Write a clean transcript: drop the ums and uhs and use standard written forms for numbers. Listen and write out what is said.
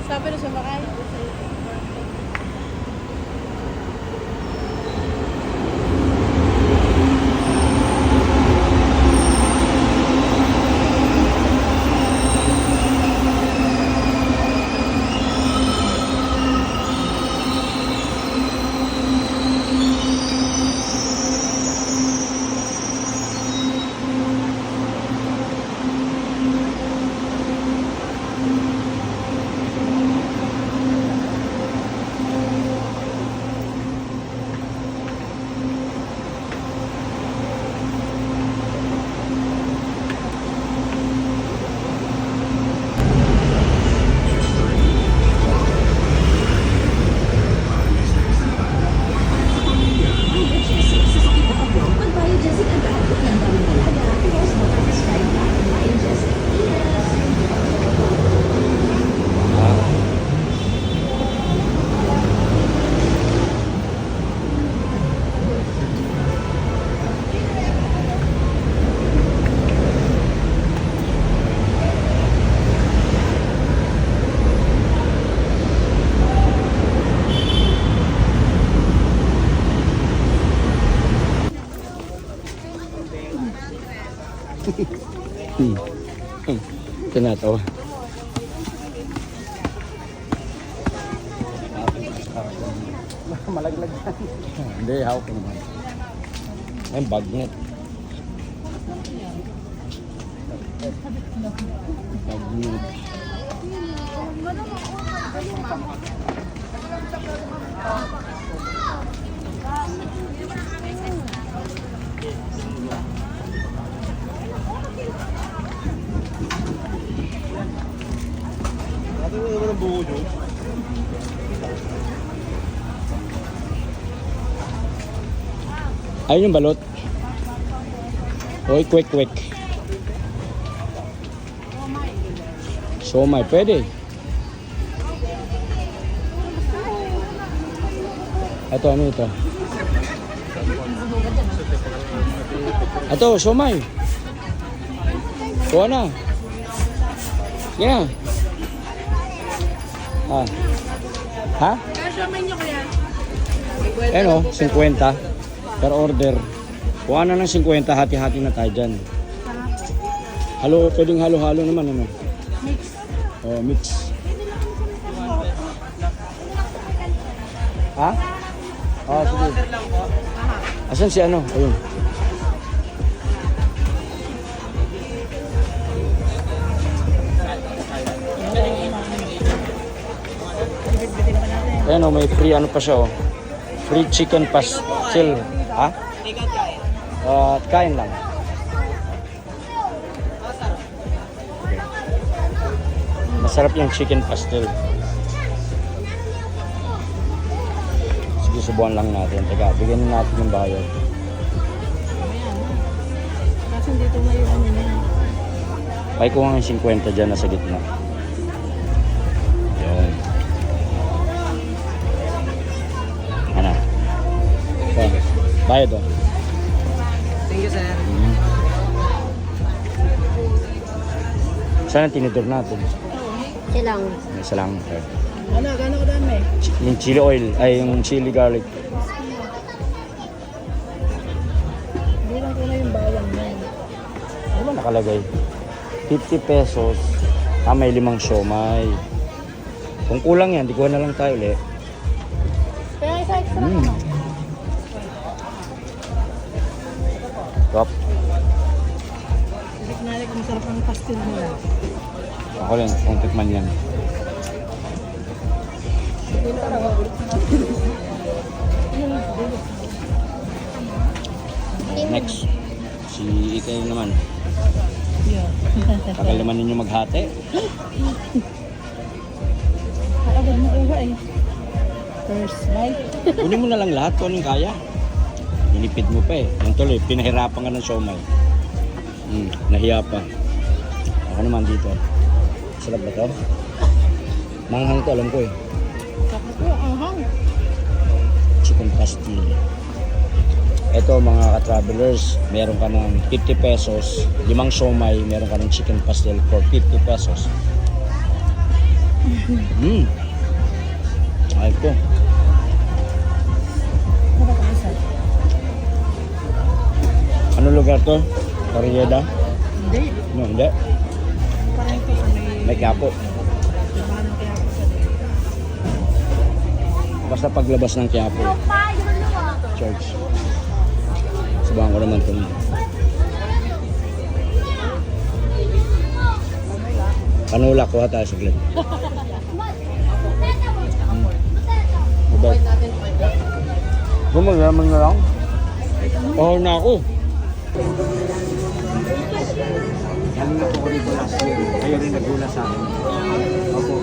Sabi na sumakay. Ito na to. Malaglag. Hindi, hawak ko naman. Ay, bagnet. Bagnet. Ito naman ang buo nyo. Ayun yung balot. Oy, quick. Somay, pwede. Ito, ano ito? Ito, somay. Kuha na. Yeah. Ha? Kasya menu ko yan. Ano, 50 per order. Kuha na ng 50, hati-hati na tayo dyan. Halo, pwedeng halo-halo naman, ano? Mix. Oh, mix. Ha? Oh, sige. Asan si ano? Ayun. Ayan o, may free ano pa siya o. Free chicken pastel. Ha? Kain lang. Masarap yung chicken pastel. Sige, subukan lang natin. Teka, bigyan natin yung bayad. Kasi dito na yung ano niya. Ay, kuha nga yung 50 dyan nasa gitna. Yan. Ano? Ito. Bayad o. Thank you, sir. Saan ang tinidor natin? Silang. Isa lang. Okay. Ano, gano'n kadami? Yung chili oil, ay yung chili garlic. Hindi lang ko na yung bawang na yun. Ano ba nakalagay? 50 pesos. May 5 siomay. Kung kulang yan, di ko na lang tayo ulit. Kaya isa extra ano? Top. Nalik ang sarap ang pastil nila. Ako rin, kung tikman yan. Next, si Ikay naman. Tagal naman ninyo maghati. Agad mo uwa eh. First bite. Kunin mo na lang lahat kung anong kaya. Inipid mo pa eh. Yung tuloy, pinahirapan ka ng siomay. Nahiya pa. Ako naman dito. Sarap ba to? Manghang to, alam ko eh. Tapos ko, anghang. Chicken pastil. Ito mga ka-travelers, meron ka ng 50 pesos, 5 siomay, meron ka ng chicken pastil for 50 pesos. Ay po. Ano ba ito isa? Ano lugar to? Corrieda? Hindi. No, hindi. Parang ito sa may... May Quiapo. Dibahan ng Quiapo sa... Basta paglabas ng Quiapo. Church. Subukan ko naman ito. Panula, kuha tayo saglit. Mabait. Gumagaman na lang. Oh, na ako. Galing na po ko dito last year. Kayo rin nagula sa akin. Opo.